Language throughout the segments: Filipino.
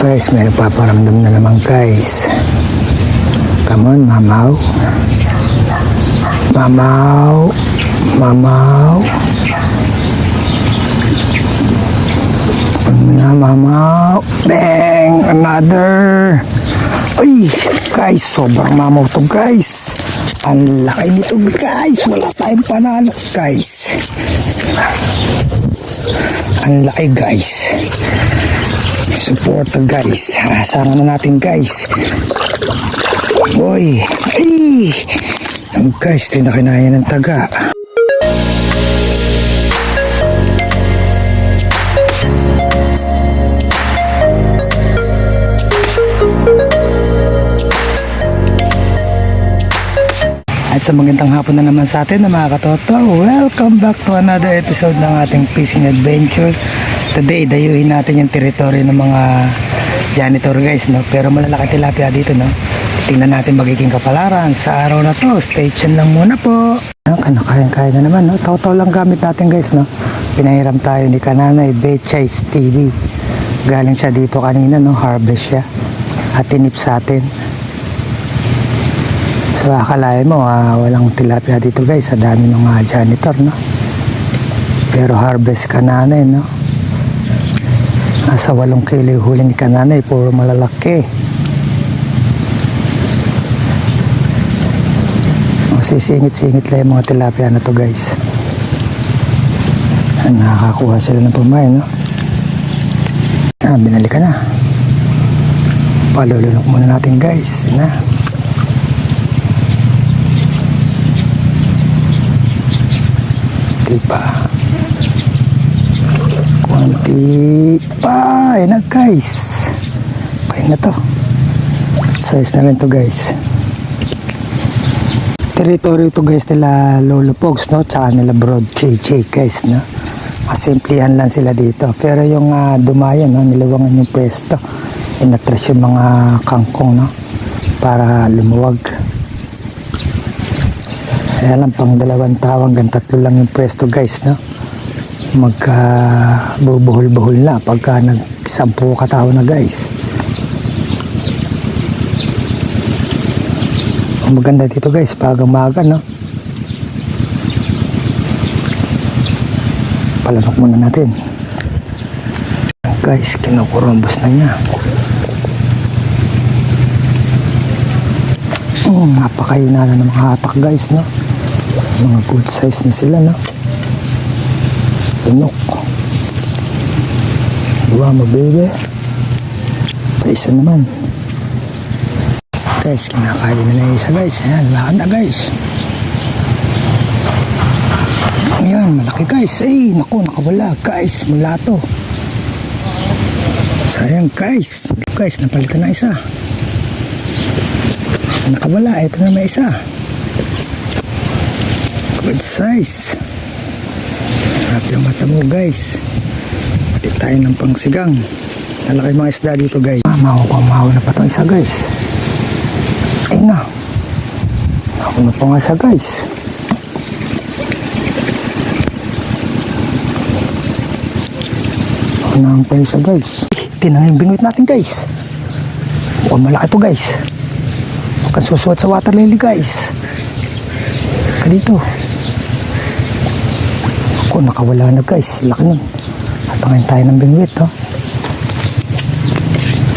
Guys, may nagpaparamdam na naman guys. Come on, mamaw. Mamaw. Mamaw. Ano na, mamaw. Bang! Another. Ay, guys, sobrang mamaw to guys. Ang laki nito guys. Wala tayong panalo guys. Ang laki guys. Supporta guys. Asaran na natin guys. Boy. Ay! Guys, di na kinaya ng taga. At sa magandang hapon na naman sa atin na mga katoto, welcome back to another episode ng ating fishing adventure. Today, dayuhin natin yung teritoryo ng mga janitor guys, no? Pero malalaki tilapia dito, no? Tingnan natin magiging kapalaran sa araw na to. Stay tuned lang muna po. Kaya na naman, no? Taw-taw lang gamit natin guys, no? Pinahiram tayo ni Kananay Betchais TV. Galing siya dito kanina, no? Harvest siya. At tinip sa atin. So akalain mo walang tilapia dito guys, sa dami ng janitor, no? Pero harvest Kananay, no? Nasa 8 kilo huli ni Kananay, puro malalaki. Sisingit-singit lang yung mga tilapia na to guys. Nakakakuha sila ng pumain, no? Binali ka na. Palulunok muna natin guys. Yan na. Kunti pa. Ayan na guys. Kain na to. Size na rin to guys. Teritoryo to guys nila Lolo Pogs, no? Tsaka nila Broad JJ guys, no? Masimplihan lang sila dito. Pero yung dumayan, no? Nilawangan yung pwesto. Inatras yung mga kangkong, no? Para lumuwag. Kaya lang pang 2 tao hanggang 3 lang yung pwesto guys, no? Bubuhol-buhol na pagka nag-10 katao na guys. Ang maganda dito guys, pagang-maga, no? Palanok muna natin. Guys, kinukurumbos na niya. Napakahinala ng mga hatak guys, no? Mga good size na sila, no? Tunok. Diba mo baby? Paisa naman. Guys, kinakain na yung isa guys. Ayan, lakad na guys. Ayan, malaki guys. Ay, naku, nakawala guys. Mula to. Sayang guys. Guys, napalitan na isa. Nakawala, ito na may isa. Good size. Harap yung mata mo guys. Pati tayo ng pangsigang. Lalaki mga isda dito guys. Mahaw na pa itong isa guys. Ay na. Ako na pa nga isa guys. Ako na pa isa guys. Tinang yung bingwit natin guys. Mukhang malaki to guys. Huwag kang susuot sa water lily guys. Dito. Ako, nakawala na guys. Laki nun. At ngayon tayo ng bingwit, oh.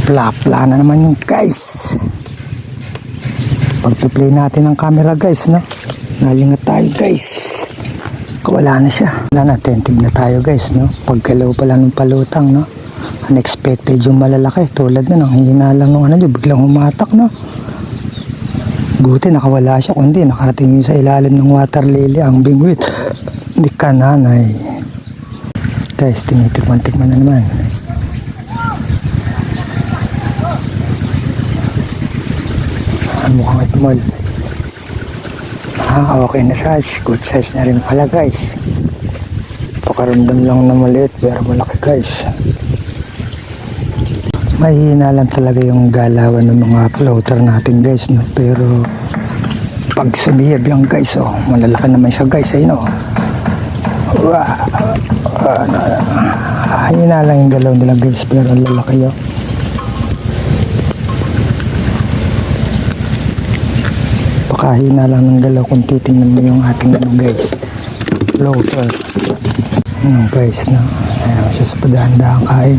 Pla na naman yung guys. Pag-play natin ang camera guys, no? Nalingat tayo guys. Kawala na siya. Wala na, attentive na tayo guys, no? Pagkalaw pala ng palutang, no? Unexpected yung malalaki. Tulad na, hihina lang nung biglang humatak, no? Buti nakawala siya, kundi nakarating yun sa ilalim ng water lily ang bingwit. Hindi Kananay. Guys, tinitikman-tikman na naman. Ano mukhang itmol. Okay na siya. Good size na rin pala guys. Pakarandam lang na maliit pero malaki guys. Mahina lang talaga yung galawan ng mga floater natin guys, no? Pero pag sumiyab yan guys, oh, malalaki naman siya guys, ayun, oh. Mahina lang yung galaw nila guys, pero lalaki, oh. Napakahina lang ng galaw kung titingnan mo yung ating ano guys, floater. Ano guys, no? Ayan siya sa padahan-dahan kain.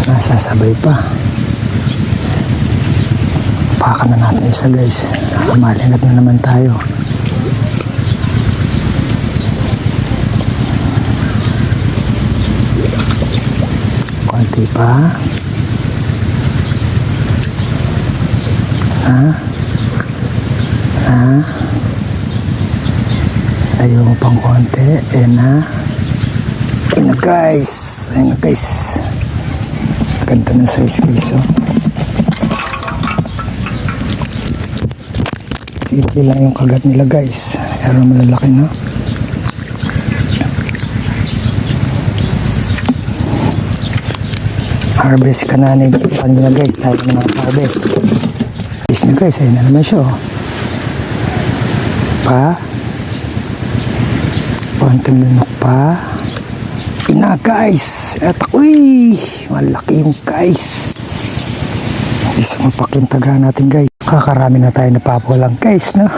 Nasasabay pa. Pakan na natin isa guys. Malingat na naman tayo. Konti pa. Ayaw mo pang konti. Ayan na. Ayan na guys. Ayan na guys. Ganda ng size guys. Oh. Simple lang yung kagat nila guys. Pero malalaki na. Harvest ka na kanina guys. Tayo na harvest. Is na guys. Ayun na naman siya. Oh. Pa. Konting lunok pa. Ina guys. At ako'y malaki yung guys. Isang mapakintagahan natin guys. Kakarami na tayo napapulang guys, no?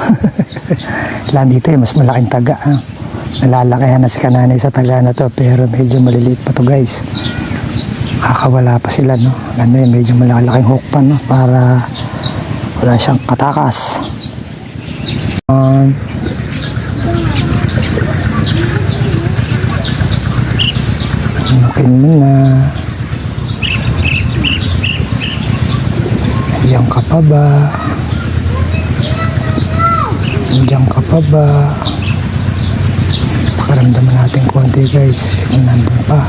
Lang dito mas malaking taga. Nalalakihan na si Kananay sa taga na to. Pero medyo maliliit pa to guys. Kakawala pa sila, no? Ganda yun, medyo malalaking hook pa, no? Para wala siyang katakas. Makin mo na. Diyan ka pa ba? Diyan ka pa ba? Pakaramdaman natin konti guys. Kung nandun pa.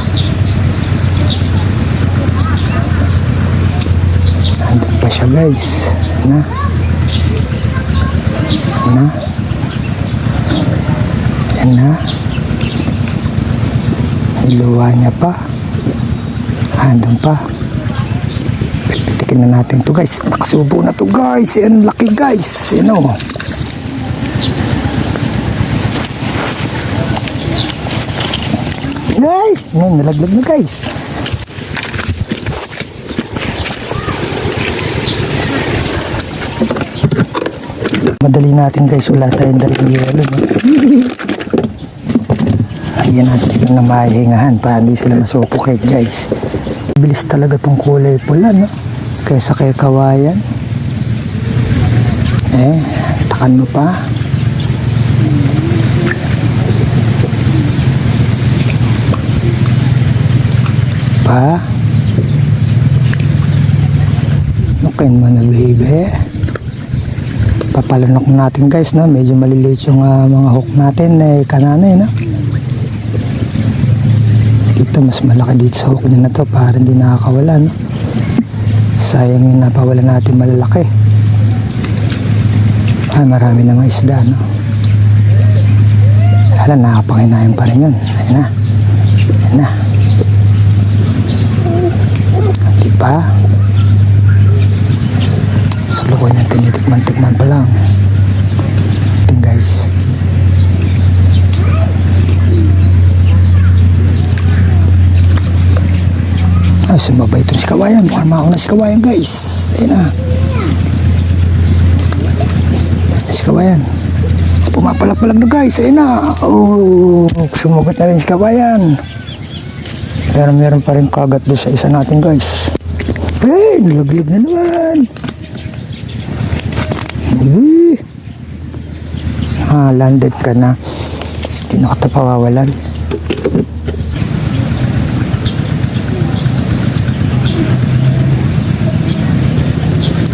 Nandun pa siya guys. Na? Yan na. Iluwa niya pa. Nandun pa. Pitikin na natin to guys. Nakasubo na to guys. Yan laki guys. Yan o. Ay! Yan, nalaglag na guys. Madali natin guys. Wala tayong daling yelo. Lagyan natin sila na mahihingahan para hindi sila masupukate guys. Bilis talaga tong kulay pula, no? Kaysa kay kawayan. Takan mo pa. Nukin mo na baby. Papalunok natin guys, no? Medyo maliliit yung mga hook natin Kananay, no? Dito mas malaki dito sa hook niya na to para hindi nakakawala, no? Sayang yung napawala natin malalaki. Ay, marami na mga isda, no? Hala, nakapanginayan pa rin yun. Ayan na. Ayan na. Diba? Sulukoy na tinitikman-tikman pa lang. Ito guys. Sumabay ito si kawayan. Mukhang mauna si kawayan guys. Ayun na. Si kawayan. Pumapalag-palag na guys. Ayun na. Oh, sumagot na rin si kawayan. Pero meron pa rin kagat doon sa isa natin guys. Ay, nilaglig na naman. Landed ka na. Hindi na kita pawawalan.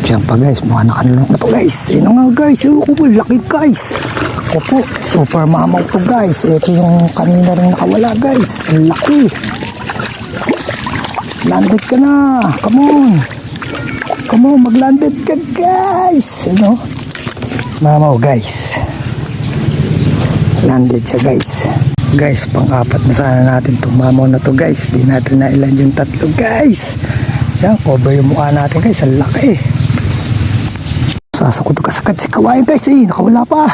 Diyan pa guys, mukha nakanulong na to guys. Ayun nga guys, laki guys. Opo, super mamaw to guys. Ito yung kanina rin nakawala guys. Ang laki. Landed ka na. Come on. Come on, mag-landed ka guys. Ano? Mamaw guys. Landed siya guys. Guys, pang-apat na sana natin itong mamaw na to guys. Di natin nailan yung tatlo guys. Yan, cover yung mukha natin guys. Ang laki. Sasakot kasagad si kawayan guys. Nakawala pa.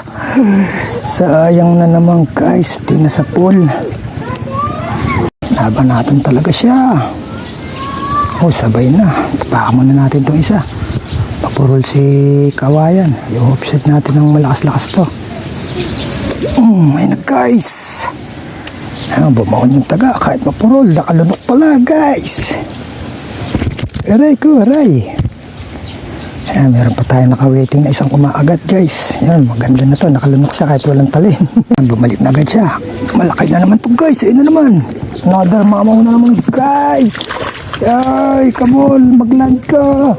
Sayang na naman guys. Di na sa pool. Laban natin talaga siya. Sabay na. Tapakan muna natin itong isa. Napurol si kawayan. Yung offset natin ng malakas-lakas to. Ayun na guys. Bumaon yung taga kahit mapurol. Nakalunok pala guys. Aray ko, aray. Meron pa tayo naka-waiting na isang kumaagat guys. Yan, maganda na to. Nakalunok siya kahit walang talim. Bumalik na agad siya. Malaki na naman to guys. Ayun na naman. Another mamaw na naman guys. Ay, come on. Mag-land ka.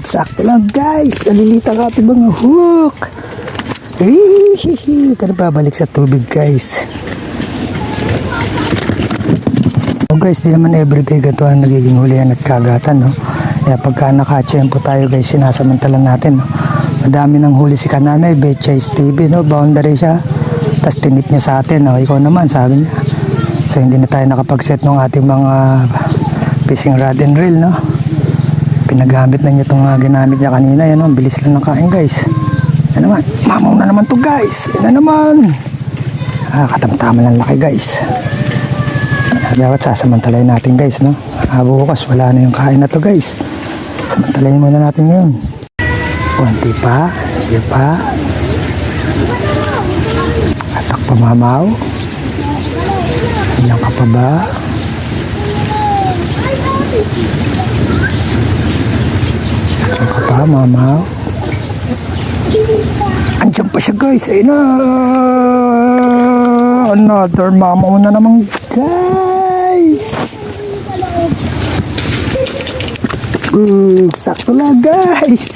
Sakto lang guys. Alilita ka ating mga hook. Huwag ka na babalik sa tubig guys. So guys, di naman everyday ganito ang nagiging hulihan at kagatan, no? Kaya pagka nakachempo tayo guys, sinasamantalan natin, no? Madami ng huli si Kananay, Betchay TV, no? Boundary siya. Tapos tinip niya sa atin, no? Ikaw naman, sabi niya. So hindi na tayo nakapag-set ng ating mga fishing rod and reel, no? Pinagamit na niya itong ginamit niya kanina, yan, no? Bilis lang ng kain guys. Yan naman, mamaw na naman to guys. Yan na naman. Katamtaman ng laki guys. Dapat sasamantalayin natin guys, no? Bukas wala na yung kain na to guys. Samantalayin muna natin ngayon. Kunti pa, hindi pa. Atak pa mamaw. Ilang ka pa ba? Ilang ka pa mamaw? Andiyan pa siya guys. Ayun na. Another mamaw na naman guys. Sakto lang guys.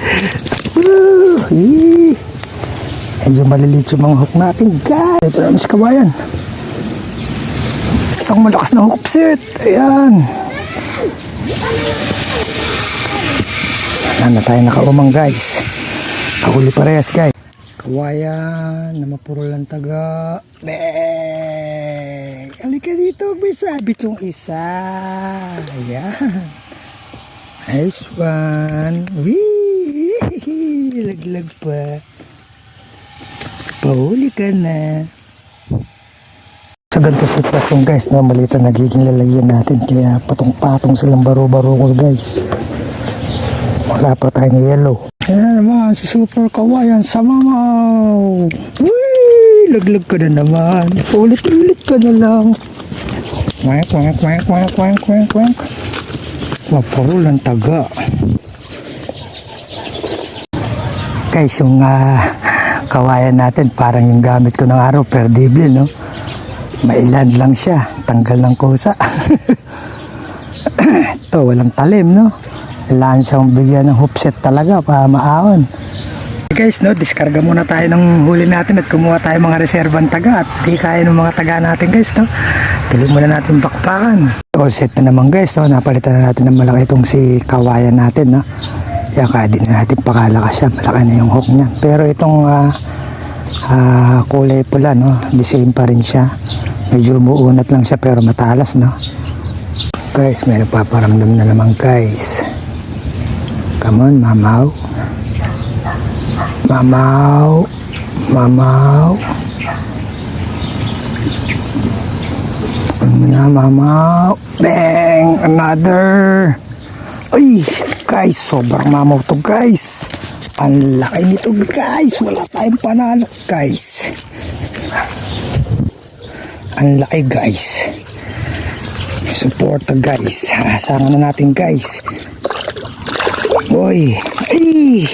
Medyo maliliit yung mga hook natin guys. Ito naman si kawayan. Isang malakas na hook set. Ayan. Ayan na tayo nakaumang guys. Kahuli parehas guys. Kawayan na mapurol ang taga. Beng! Halika dito, may sabit yung isa. Ayan. Nice one. Wee! Laglag pa. Pahuli ka na. Sa ganito sitwasyon guys, no, maliit ang nagiging lalagyan natin. Kaya patong-patong silang baro-barukol guys. Wala pa tayong yellow. Ayan naman, si Super Kawayan sa mamaw. Wee! Laglag ka na naman. Ulit-ulit ka na lang. Wank, wank, wank, wank, wank, wank, wank. Mapurol ang taga. Guys, yung kawayan natin, parang yung gamit ko ng araw, perdible, no? Mailand lang siya. Tanggal ng kusa. Ito, walang talim, no? Kailangan siyang bigyan ng hoopset talaga para maahon. Guys, no, diskarga muna tayo ng huli natin at kumuha tayo mga reservang taga at di kaya ng mga taga natin guys, no? Tuloy muna natin bakpakan. All set na naman guys, no? Napalitan na natin ng malaki itong si kawayan natin, no? Kaya kaya din natin pakalakas siya, malaki na yung hook niya. Pero itong kulay pula, no? The same pa rin siya. Medyo umuunat lang siya pero matalas, no? Guys, may nagpaparamdam na naman guys. Come on, mamaw. Mamaw. Mamaw. Ano na, mamaw. Bang! Another. Ay, guys, sobrang mamaw to guys. Ang laki nito guys. Wala tayong panalo guys. Ang laki guys. Support guys. Hasangan na natin guys. Boy, ay!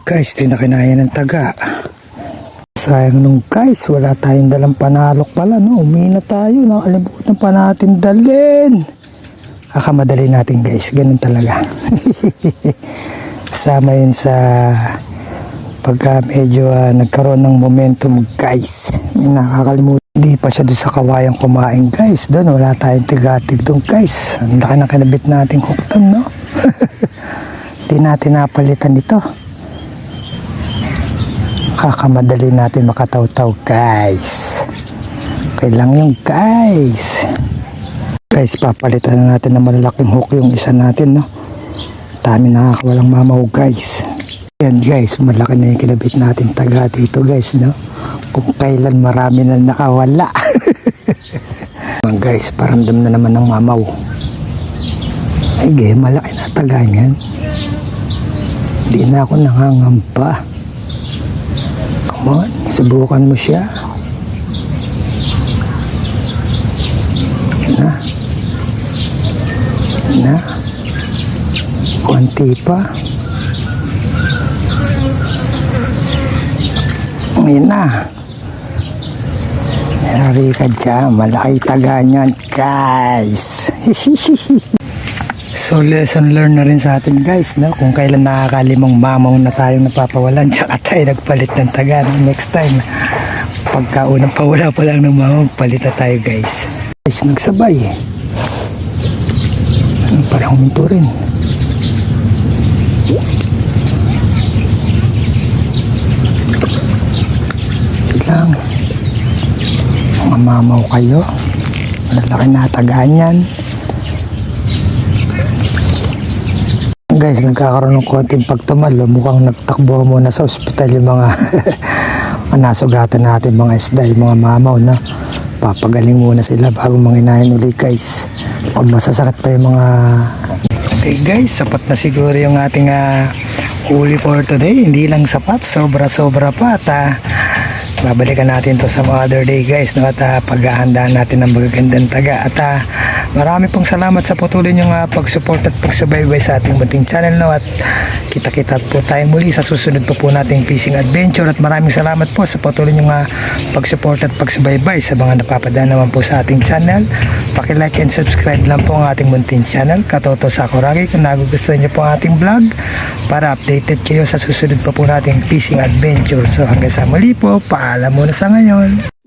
Guys, di na kinaya ng taga. Sayang nung guys, wala tayong dalang panalok pala, no? Umina tayo, nakalimutan pa natin dalhin. Kakamadali natin guys, ganun talaga. Sama yun sa pagka medyo nagkaroon ng momentum guys. May nakakalimutan. Hindi pa siya doon sa kawayang kumain guys. Doon, wala tayong tigatig doon guys. Ang laki na kinabit nating hook doon, no? Di natin napalitan ito. Kakamadali natin makataw-taw guys. Okay lang yung guys. Guys, papalitan na natin ng malalaking hook yung isa natin, no? Dami nakakawalang mamaw guys. Yan guys, malaki na yung kinabit natin taga dito guys, no? Kung kailan marami na nakawala. Guys, paramdam na naman ng mamaw. Sige, malaki na taga niyan. Hindi na ako nangangamba. Come on, subukan mo siya. Na. Konti pa. Ngayon na. Yari ka dyan. Malaki taga niyan, guys. So lesson learned na rin sa atin, guys, no? Kung kailan nakakalimang mamaw na tayong napapawalan, tsaka tayo nagpalit ng taga. Next time, pagka unang pawala pa lang ng mamaw, palit na tayo, guys. Guys, nagsabay. Parang huminto rin. Lang. Mga mamaw kayo. Malalaki na tagaan yan. Guys, nagkakaroon ng konting pagtumalo. Mukhang nagtakbo muna sa ospital yung mga nasugatan natin, mga isda, yung mga mamaw na papagaling muna sila bago manginahin ulit, guys. Kung masasakit pa yung mga... Okay guys, sapat na siguro yung ating huli for today. Hindi lang sapat, sobra-sobra pa. At babalikan natin to sa other day, guys, no? At paghahandaan natin ng magagandang taga. At marami pong salamat sa patuloy niyong pag-support at pagsubaybay sa ating munting channel, no? At kita-kita po tayo muli sa susunod pa po nating fishing adventure. At maraming salamat po sa patuloy niyong pag-support at pagsubaybay sa mga napapadaan naman po sa ating channel. Paki-like and subscribe lang po ang ating munting channel, Katoto Sakuragi, kung nagugustuhan niyo po ang ating vlog, para updated kayo sa susunod pa po nating fishing adventure. So hanggang sa muli po, paalam muna sa ngayon.